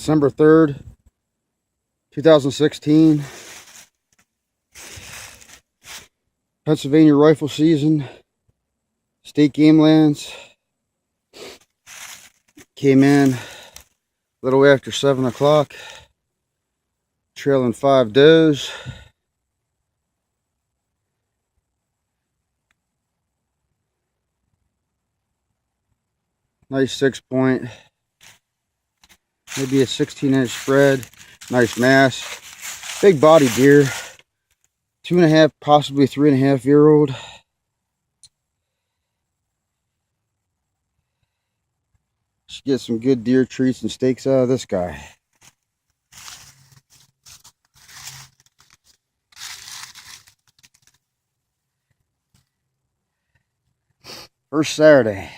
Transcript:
December 3rd, 2016. Pennsylvania rifle season. State game lands. Came in a little after 7 o'clock. Trailing 5 does. Nice 6-point. Maybe a 16-inch spread. Nice mass. Big body deer. 2.5, possibly 3.5-year-old. Should get some good deer treats and steaks out of this guy. First Saturday.